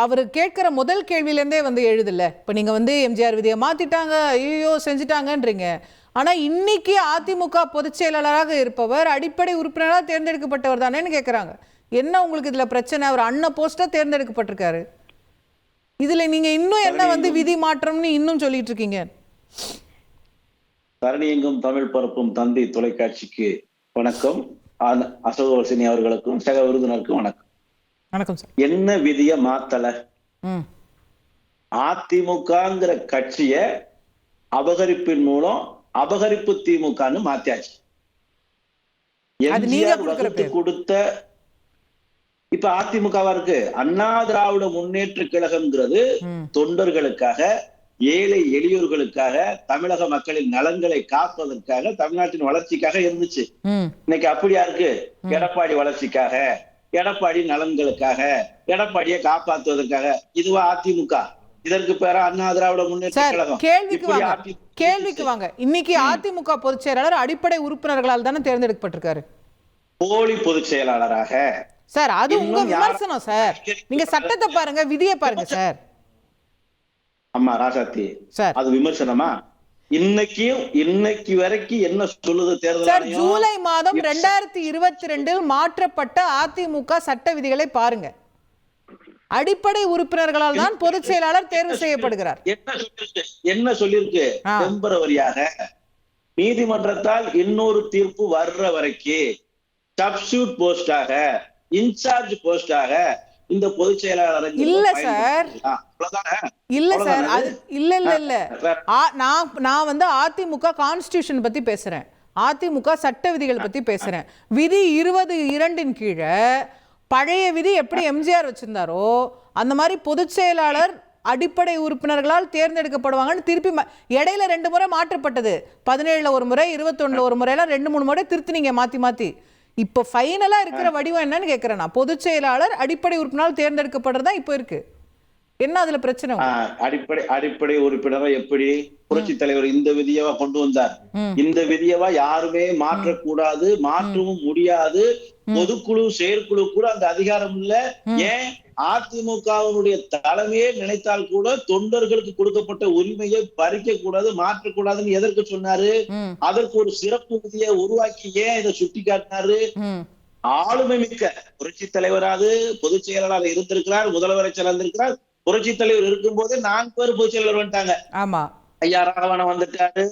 அவர் கேட்கிற முதல் கேள்வியிலேருந்தே வந்து எழுதுல்ல. இப்போ நீங்க வந்து எம்ஜிஆர் விதியை மாத்திட்டாங்க, ஐயோ செஞ்சுட்டாங்கன்றீங்க. ஆனா இன்னைக்கு அதிமுக பொதுச் செயலாளராக இருப்பவர் அடிப்படை உறுப்பினராக தேர்ந்தெடுக்கப்பட்டவர் தானேன்னு கேட்குறாங்க. என்ன உங்களுக்கு இதுல பிரச்சனை? அவர் அண்ணன் போஸ்டா தேர்ந்தெடுக்கப்பட்டிருக்காரு. இதுல நீங்க இன்னும் என்ன வந்து விதி மாற்றம்னு இன்னும் சொல்லிட்டு இருக்கீங்க? தரணியெங்கும் தமிழ் பரப்பும் தந்தை தொலைக்காட்சிக்கு வணக்கம். அசோகவர்சினி அவர்களுக்கும் சக விருந்தினருக்கும் வணக்கம். வணக்கம் சார். என்ன விதிய மாத்தல? அதிமுகங்கிற கட்சிய அபகரிப்பின் மூலம் அபகரிப்பு திமுகன்னு மாத்தியாச்சு. எம்ஜிஆர் வகுத்து கொடுத்த இப்ப அதிமுகவா இருக்கு. அண்ணா திராவிட முன்னேற்ற கழகம்ங்கிறது தொண்டர்களுக்காக, ஏழை எளியோர்களுக்காக, தமிழக மக்களின் நலன்களை காப்பதற்காக, தமிழ்நாட்டின் வளர்ச்சிக்காக இருந்துச்சு. இன்னைக்கு அப்படியா இருக்கு? எடப்பாடி வளர்ச்சிக்காக, எடப்பாடி நலன்களுக்காக, எடப்பாடியை காப்பாற்றுவதற்காக. இதுவா அதிமுக? இதற்கு பேரா அண்ணா திராவிட முன்னேற்ற கழகம்? கேள்விக்கு வாங்க. இன்னைக்கு அதிமுக பொதுச் செயலாளர் அடிப்படை உறுப்பினர்களால் தானே தேர்ந்தெடுக்கப்பட்டிருக்காரு. போலி பொதுச் செயலாளராக சார், அது உங்க விமர்சனம் சார். நீங்க சட்டத்தை பாருங்க, விதியை பாருங்க சார். அம்மா ராசாத்தி, அது விமர்சனமா? இன்னைக்கு வரைக்கும் என்ன சொல்லுது தேர்தல்? ஜூலை மாதம் 2022 மாற்றப்பட்ட அதிமுக சட்ட விதிகளை பாருங்க. அடிப்படை உறுப்பினர்களால் தான் பொதுச் செயலாளர் தேர்வு செய்யப்படுகிறார். என்ன சொல்லிருக்கு? டெம்பரவரியாக நீதிமன்றத்தால் இன்னொரு தீர்ப்பு வர்ற வரைக்கும் சப்ஸ்டிட்யூட் போஸ்டாக, இன்சார்ஜ் போஸ்டாக இந்த பொதுச் செயலாளர் இல்ல சார். இல்ல சார், அது இல்ல. நான் வந்து அதிமுக கான்ஸ்டிடியூஷன் பத்தி பேசுறேன், அதிமுக சட்ட விதிகள் பத்தி பேசுறேன். விதி 22 கீழே பழைய விதி எப்படி எம்ஜிஆர் வச்சிருந்தாரோ அந்த மாதிரி பொதுச் செயலாளர் அடிப்படை உறுப்பினர்களால் தேர்ந்தெடுக்கப்படுவாங்கன்னு திருப்பி இடையில 2 முறை மாற்றப்பட்டது. 17 ஒரு முறை, 21 ஒரு முறையெல்லாம் 2-3 முறை திருத்தினீங்க மாத்தி. இப்ப ஃபைனலா இருக்கிற வடிவம் என்னன்னு கேட்கிறேன் நான். பொதுச் செயலாளர் அடிப்படை உறுப்பினரால் தேர்ந்தெடுக்கப்படுறதா இப்ப இருக்கு. என்ன அதுல பிரச்சனை? அடிப்படை உறுப்பினரை எப்படி புரட்சி தலைவர் இந்த விதியவா கொண்டு வந்தார்? இந்த விதியவா யாருமே மாற்றக்கூடாது, மாற்றவும் முடியாது. பொதுக்குழு செயற்குழு கூட அந்த அதிகாரம் இல்ல. ஏன் அதிமுகவினுடைய தலைமையே நினைத்தால் கூட தொண்டர்களுக்கு கொடுக்கப்பட்ட உரிமையை பறிக்க கூடாது, மாற்றக்கூடாதுன்னு எதற்கு சொன்னாரு? அதற்கு ஒரு சிறப்பு விதியை உருவாக்கி ஏன் இதை சுட்டி காட்டினாரு? ஆளுமை மிக்க புரட்சி தலைவராது பொதுச் செயலாளர் இருந்திருக்கிறார், முதல்வரை சேர்ந்திருக்கிறார். புரட்சி தலைவர் இருக்கும் போதே 4 பேர் பொதுச் செயலாளர் வந்துட்டாங்க. ஆமா, ஐயா ராகவனம் வந்துட்டாரு,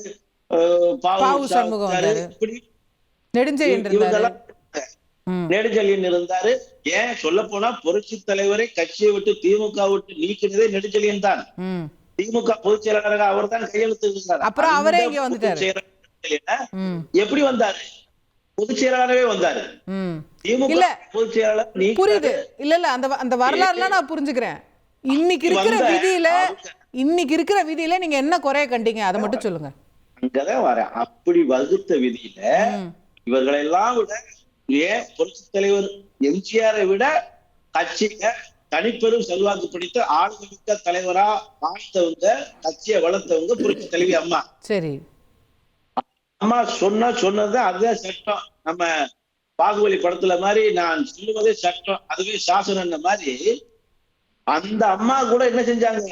நெடுஞ்செழியன் இருந்தாரு. ஏன் சொல்ல போனா புரட்சி தலைவரை கட்சியை விட்டு திமுக விட்டு நீக்கினதே நெடுஞ்செழியன் தான். திமுக பொதுச் செயலாளராக அவர் தான் கையெழுத்து இருந்தார். அப்புறம் அவரே இங்க வந்துட்டாரு. எப்படி வந்தாரு? பொதுச் செயலாளரவே வந்தாரு. திமுக பொதுச் செயலாளர் புரியுது. இல்ல அந்த வரலாறுலாம் நான் புரிஞ்சுக்கிறேன். இன்னைக்கு இருக்கிற விதியில நீங்க என்ன குறைய கண்டீங்க அதை மட்டும் சொல்லுங்க. அங்கதான் வரேன். அப்படி வகுத்த விதியில இவர்களெல்லாம் விட ஏன் புரட்சி தலைவர் எம்ஜிஆரை விட கட்சியில தனிப்பெரும் செல்வாக்கு பிடித்த ஆளுமிக்க தலைவரா வாழ்த்தவங்க, கட்சியை வளர்த்தவங்க புரட்சி தலைவி அம்மா. சரி, அம்மா சொன்னது அதுதான் சட்டம். நம்ம பாகுபலி படத்துல மாதிரி நான் சொல்லுவதே சட்டம், அதுவே சாசனம் மாதிரி. அந்த அம்மா கூட என்ன செஞ்சாங்க?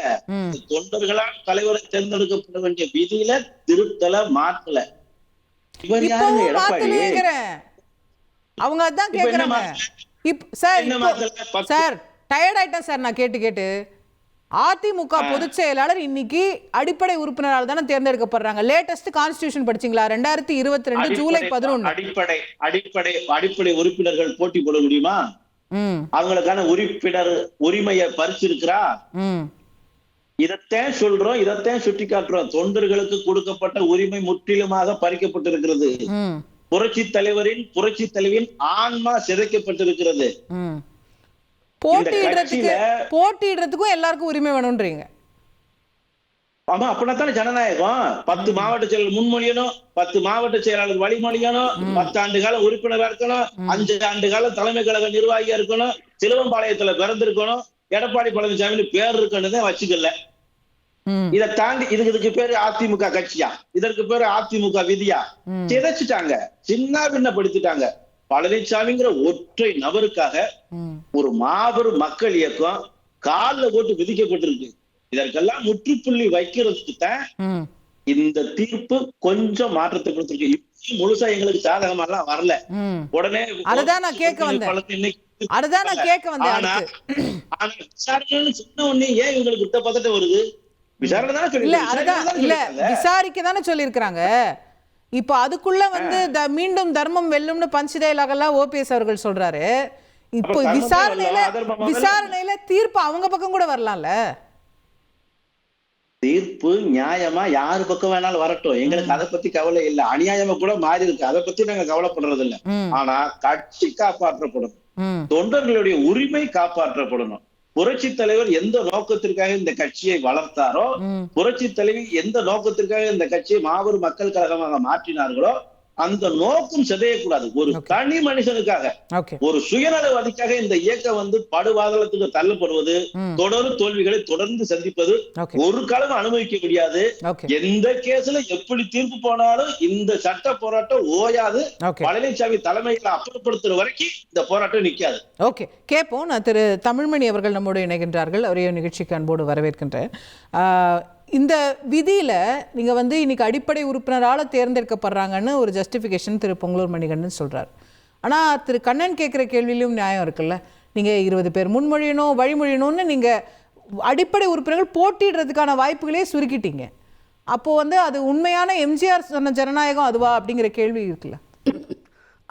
தொண்டர்களால் தலைவரை தேர்ந்தெடுக்கப்பட வேண்டிய விதியில திருத்தல மாற்றல. இவர் யாருங்க? எடப்பாடி. அவங்க அதான் கேக்குறாங்க. சார் டயர்ட் ஆயிட்டேன் சார் நான் கேட்டு. அதிமுக பொதுச் செயலாளர் இன்னைக்கு அடிப்படை உறுப்பினரால் தானே தேர்ந்தெடுக்கப்படுறாங்க. லேட்டஸ்ட் கான்ஸ்டிடியூஷன் படிச்சீங்களா? 2022 ஜூலை 11. அடிப்படை உறுப்பினர்கள் போட்டி போட முடியுமா? அவங்களுக்கான உறுப்பினர் உரிமையை பறிச்சிருக்கிறா? இதத்தான் சொல்றோம், இதத்தான் சுட்டி காட்டுறோம். தொண்டர்களுக்கு கொடுக்கப்பட்ட உரிமை முற்றிலுமாக பறிக்கப்பட்டிருக்கிறது. புரட்சி தலைவியின் ஆன்மா சிதைக்கப்பட்டிருக்கிறது. போட்டியிடுறதுக்கும் எல்லாருக்கும் உரிமை வேணும்ன்றீங்க. ஆமா, அப்படின்னாத்தானே ஜனநாயகம். 10 மாவட்ட செயலாளர் முன்மொழியணும், 10 மாவட்ட செயலாளர் வழிமொழியணும், 10 ஆண்டு கால உறுப்பினரா இருக்கணும், 5 ஆண்டு கால தலைமை கழக நிர்வாகியா இருக்கணும், சிலுவம்பாளையத்துல பிறந்திருக்கணும், எடப்பாடி பழனிசாமி பேர் இருக்கணும் வச்சுக்கல. இதை தாண்டி இதுக்கு பேரு அதிமுக கட்சியா? இதற்கு பேரு அதிமுக விதியா? சிதைச்சிட்டாங்க, சின்ன பின்னப்படுத்திட்டாங்க. பழனிசாமிங்கிற ஒற்றை நபருக்காக ஒரு மாபெரும் மக்கள் இயக்கம் கால்ல போட்டு விதிக்கப்பட்டிருக்கு. இதற்கெல்லாம் முற்றுப்புள்ளி வைக்கிறதுக்கு தான் இந்த தீர்ப்பு கொஞ்சம் மாற்றத்தை கொடுத்திருக்கு. முழுசா எங்களுக்கு சாதகமா எல்லாம் வரல. உடனே அதுதான் நான் கேட்க வந்தேன். விசாரணைன்னு சொன்ன உடனே ஏன் இவங்களுக்கு இந்த பதட்டம் வருது? விசாரணை தானே விசாரிக்க தானே சொல்லியிருக்கிறாங்க. இப்ப அதுக்குள்ள வந்து மீண்டும் தர்மம் வெல்லும்னு பஞ்ச் டயலாக் எல்லாம் ஓபிஎஸ் அவர்கள் சொல்றாரு. இப்போ விசாரணையில தீர்ப்பு அவங்க பக்கம் கூட வரலாம்ல. தீர்ப்பு நியாயமா யாரு பக்கம் வேணாலும் வரட்டும், எங்களுக்கு அதை பத்தி கவலை இல்ல. அநியாயமா கூட மாறி இருக்கு, அதை பத்தி நாங்க கவலைப்படுறது இல்ல. ஆனா கட்சி காப்பாற்றப்படணும், தொண்டர்களுடைய உரிமை காப்பாற்றப்படணும். புரட்சி தலைவர் எந்த நோக்கத்திற்காக இந்த கட்சியை வளர்த்தாரோ, புரட்சி தலைவி எந்த நோக்கத்திற்காக இந்த கட்சியை மாபெரும் மக்கள் கழகமாக மாற்றினார்களோ, அந்த நோக்கம் சிதையக்கூடாது. ஒரு தனி மனுஷனுக்காக, ஒரு சுயநலவாதிக்காக இந்த இயக்கம் வந்து படுவாதளத்துக்கு தள்ளப்படுவது, தொடர் தோல்விகளை தொடர்ந்து சந்திப்பது ஒரு காலம் அனுபவிக்க முடியாது. எந்த கேஸ்ல எப்படி தீர்ப்பு போனாலும் இந்த சட்ட போராட்டம் ஓயாது. பழனிசாமி தலைமையில அப்புறப்படுத்துற வரைக்கும் இந்த போராட்டம் நிக்காது. ஓகே, கேட்போம். நான் திரு தமிழ்மணி அவர்கள் நம்மோடு இணைகின்றார்கள். அவரைய நிகழ்ச்சிக்கு அன்போடு வரவேற்கின்றேன். இந்த விதியில நீங்க வந்து இன்னைக்கு அடிப்படை உறுப்பினரால தேர்ந்தெடுக்கப்படுறாங்கன்னு ஒரு ஜஸ்டிபிகேஷன் திரு பொங்கலூர் மணிகண்டன் சொல்றாரு. ஆனா திரு கண்ணன் கேட்கிற கேள்வியிலும் நியாயம் இருக்குல்ல. நீங்க 20 பேர் முன்மொழியணும், வழிமொழியணும்னு நீங்க அடிப்படை உறுப்பினர்கள் போட்டிடுறதுக்கான வாய்ப்புகளே சுருக்கிட்டீங்க. அப்போ வந்து அது உண்மையான எம்ஜிஆர் சொன்ன ஜனநாயகம் அதுவா அப்படிங்கிற கேள்வி இருக்குல்ல.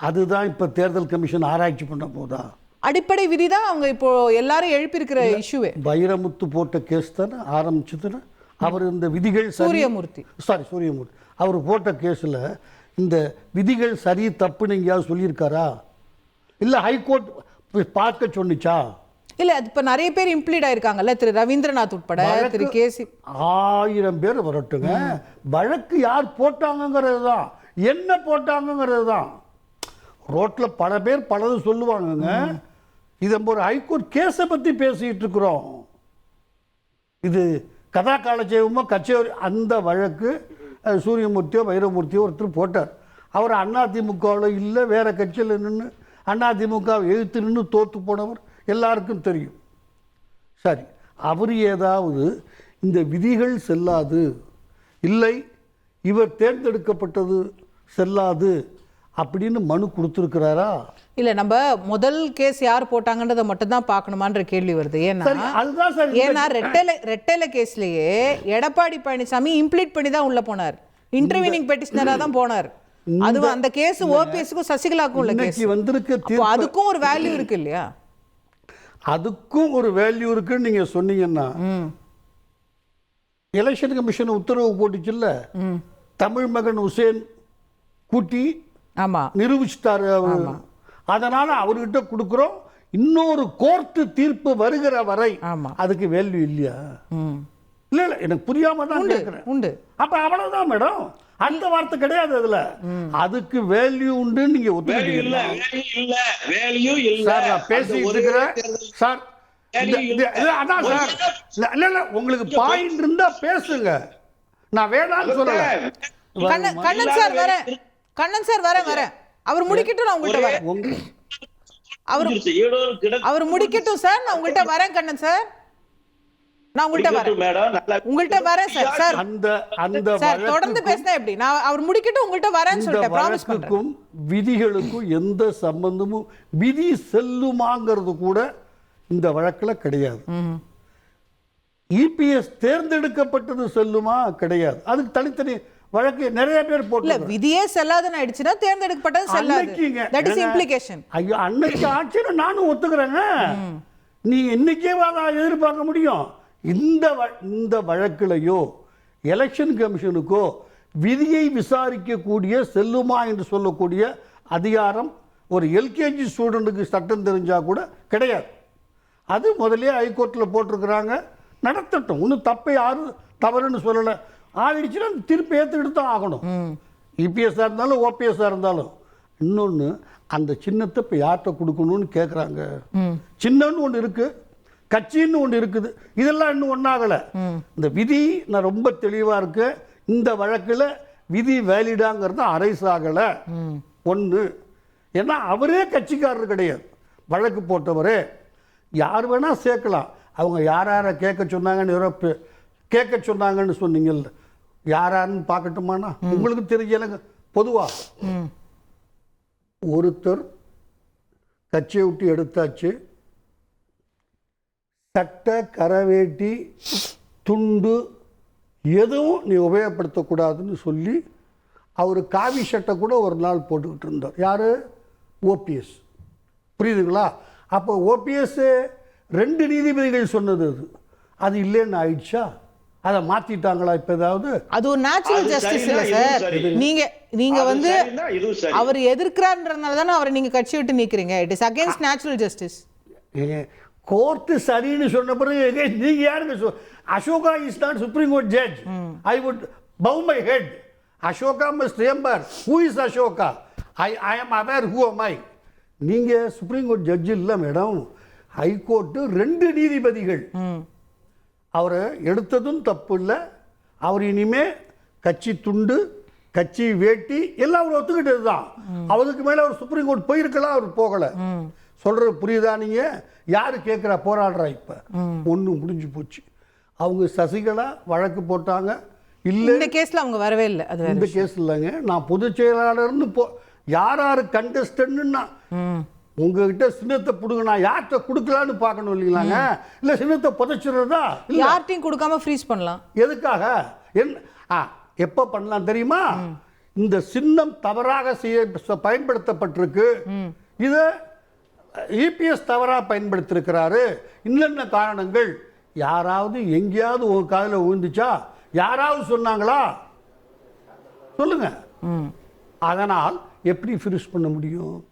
அதுதான் இப்ப தேர்தல் கமிஷன் ஆராய்ச்சி பண்ண போதா? அடிப்படை விதி தான் அவங்க இப்போ எல்லாரும் எழுப்பியிருக்கிற இஷ்யூவே. வைரமுத்து போட்ட கேஸ் தானே ஆரம்பிச்சதுன்னு. அவர் இந்த விதிகள் சூரியமூர்த்தி அவர் போட்ட கேஸில் இந்த விதிகள் சரி தப்புன்னு எங்கேயாவது சொல்லியிருக்காரா? இல்லை ஹைகோர்ட் பார்க்க சொன்னிச்சா? இல்லை, அது இப்போ நிறைய பேர் இம்ப்ளீட் ஆயிருக்காங்கல்ல, திரு ரவீந்திரநாத் உட்பட திரு கேசி. 1000 பேர் வரட்டுங்க, வழக்கு யார் போட்டாங்கிறது தான், என்ன போட்டாங்கிறது தான். ரோட்டில் பல பேர் பலது சொல்லுவாங்கங்க. இதை ஒரு ஹைகோர்ட் கேஸை பற்றி பேசிகிட்டு இருக்கிறோம். இது கதா காலட்சேபமோ கச்சேரி அந்த வழக்கு சூரியமூர்த்தியோ வைரமூர்த்தியோ ஒருத்தர் போட்டார். அவர் அதிமுகவில் இல்லை, வேற கட்சியில் நின்று அதிமுகவை எழுத்து நின்று தோற்று போனவர் எல்லாருக்கும் தெரியும். சரி, அவர் ஏதாவது இந்த விதிகள் செல்லாது, இல்லை இவர் தேர்ந்தெடுக்கப்பட்டது செல்லாது அப்படின்னு மனு கொடுத்துருக்கிறாரா? இல்ல, நம்ம முதல் கேஸ் யார் போட்டாங்கன்றதை மட்டும் தான் பார்க்கணுமான்ற கேள்வி வருது. ஏன்னா ரெட்டலை கேஸ்லயே எடப்பாடி பழனிசாமி இம்ப்ளீட் பண்ணி தான் உள்ள போனார், இன்டர்வீனிங் பெட்டிஷனரா தான் போனார். அது அந்த கேஸ் ஓபிஎஸ்க்கும் சசிகலாக்கும் உள்ள கேஸ் வந்திருக்கு. அதுக்கும் ஒரு வேல்யூ இருக்கு இல்லையா? அதுக்கும் ஒரு வேல்யூ இருக்குன்னு நீங்க சொன்னீங்கன்னா, எலெக்ஷன் கமிஷன் உத்தரவு போட்டுச்சுல்ல, தமிழ் மகன் உசேன் கூட்டி நிரூபிச்சுட்டாரு. அதனால அவர்கிட்ட கொடுக்கிறோம். இன்னொரு கோர்ட் தீர்ப்பு வருகிற வரை அதுக்கு வேல்யூ இல்லையா? இல்ல இல்ல, எனக்கு புரியாம தான் கேட்கிறேன். உண்டு. அப்ப அவ்வளவுதான் மேடம், அந்த வார்த்தை கிடையாது அதுல. அதுக்கு வேல்யூ உண்டு. நீங்க ஒத்துக்கிறீங்களா? சார் நான் பேசிட்டு இருக்கிறேன் சார். அதான் சார், இல்ல இல்ல, உங்களுக்கு பாயிண்ட் இருந்தா பேசுங்க, நான் வேணாம்னு சொல்லல. கண்ணன் சார் வரேன், கண்ணன் சார் வரேன். அவர் முடிக்கட்டும், நான் உங்கள்கிட்ட வரேன். அவர் முடிக்கட்டும் சார், நான் உங்கள்கிட்ட வரேன். கண்ணன் சார், நான் உங்கள்கிட்ட வரேன் சார். சார் அந்த சார் தொடர்ந்து பேசினா எப்படி? நான் அவர் முடிக்கட்டும், உங்கள்கிட்ட வரேன்னு சொல்லிட்டேன், ப்ராமிஸ் பண்றேன். விதிகளுக்கும் எந்த சம்பந்தமும், விதி செல்லுமாங்கிறது கூட இந்த வழக்கில் கிடையாது. இபிஎஸ் தேர்ந்தெடுக்கப்பட்டது செல்லுமா? கிடையாது. அதுக்கு தனித்தனி வழக்கு நிறைய பேர் போட்டு. விதியே செல்லாதுன்னு ஆயிடுச்சுன்னா தேர்ந்தெடுக்கப்பட்டது செல்லாது. That is implication. ஐயோ, அன்னைக்கு ஆட்சியை நானும் ஒத்துக்கிறேங்க. நீ இன்னைக்கே எதிர்பார்க்க முடியும்? இந்த வழக்கிலையோ எலெக்ஷன் கமிஷனுக்கோ விதியை விசாரிக்கக்கூடிய செல்லுமா என்று சொல்லக்கூடிய அதிகாரம் ஒரு எல்கேஜி ஸ்டூடெண்ட்டுக்கு சட்டம் தெரிஞ்சா கூட கிடையாது. அது முதலே ஹைகோர்ட்டில் போட்டிருக்கிறாங்க, நடத்தட்டும். ஒன்றும் தப்பை யாரும் தவறுன்னு சொல்லலை. ஆகிடுச்சுன்னா திருப்பி ஏற்றுக்கிட்டு தான் ஆகணும். இபிஎஸ்ஸாக இருந்தாலும் ஓபிஎஸ்ஸாக இருந்தாலும். இன்னொன்று, அந்த சின்னத்தை இப்போ யார்கிட்ட கொடுக்கணும்னு கேட்குறாங்க. சின்னன்னு ஒன்று இருக்குது, கட்சின்னு ஒன்று இருக்குது. இதெல்லாம் இன்னும் ஒன்றாகலை. இந்த விதி நான் ரொம்ப தெளிவாக இருக்கு. இந்த வழக்கில் விதி வேலிடாங்கிறது அரைசாகலை. ஒன்று, ஏன்னா அவரே கட்சிக்காரர் கிடையாது, வழக்கு போட்டவரே. யார் வேணால் சேர்க்கலாம். அவங்க யாரை கேட்க சொன்னாங்கன்னு கேட்க சொன்னாங்கன்னு சொன்னீங்கல்ல, யாரான்னு பார்க்கட்டுமாண்ணா? உங்களுக்கு தெரிஞ்ச எனக்கு பொதுவா ஒருத்தர் கட்சியை விட்டு எடுத்தாச்சு, சட்டை கரவேட்டி துண்டு எதுவும் நீ உபயோகப்படுத்தக்கூடாதுன்னு சொல்லி அவர் காவி சட்டை கூட ஒரு நாள் போட்டுக்கிட்டு இருந்தார். யார்? ஓபிஎஸ். புரியுதுங்களா? அப்போ ஓபிஎஸ் 2 நீதிபதிகள் சொன்னது அது இல்லைன்னு ஆயிடுச்சா? அதை மாத்திட்டாங்களா இப்ப ஏதாவது? அது ஒரு நேச்சுரல் ஜஸ்டிஸ் இல்ல சார். நீங்க வந்து அவர் எதிர்க்கிறார்ன்றதுனால தானே அவரை நீங்க கட்சி விட்டு நீக்கிறீங்க. It is against natural justice. Court சரின்னு சொன்ன பிறகு நீங்க யாருங்க? Ashoka is not supreme court judge. I would bow my head. Ashoka must remember who is Ashoka. I am aware who am I. நீங்க சுப்ரீம் கோர்ட் ஜட்ஜ் இல்லை மேடம், ஹைகோர்ட்டு 2 நீதிபதிகள். அவரை எடுத்ததும் தப்பு இல்லை. அவர் இனிமே கட்சி துண்டு கட்சி வேட்டி எல்லாம் அவர் ஒத்துக்கிட்டது தான். அவருக்கு மேலே அவர் சுப்ரீம் கோர்ட் போயிருக்கலாம், அவர் போகலை. சொல்றது புரியுதா? நீங்க யாரு கேட்குறா போராடுறா? இப்போ ஒன்று முடிஞ்சு போச்சு. அவங்க சசிகலா வழக்கு போட்டாங்க. இல்லை இந்த கேஸ்ல அவங்க வரவே இல்லை. அது இந்த கேஸ் இல்லைங்க. நான் பொதுச் செயலாளர்னு யார் கண்டஸ்டன்ட்னா உங்ககிட்ட சின்னத்தை கொடுங்க, நான் யார்கிட்ட கொடுக்கலான்னு பார்க்கணும் இல்லைங்களாங்க? இல்லை சின்னத்தை புதைச்சிடுறதா? யார்ட்டையும் கொடுக்காம ஃப்ரீஸ் பண்ணலாம். எதுக்காக? எப்போ பண்ணலாம் தெரியுமா? இந்த சின்னம் தவறாக பயன்படுத்தப்பட்டிருக்கு. இதை இபிஎஸ் தவறாக பயன்படுத்திருக்கிறாரு. இன்னென்ன காரணங்கள் யாராவது எங்கேயாவது உங்க காதில் விழுந்துச்சா? யாராவது சொன்னாங்களா? சொல்லுங்க. அதனால் எப்படி ஃப்ரீஸ் பண்ண முடியும்?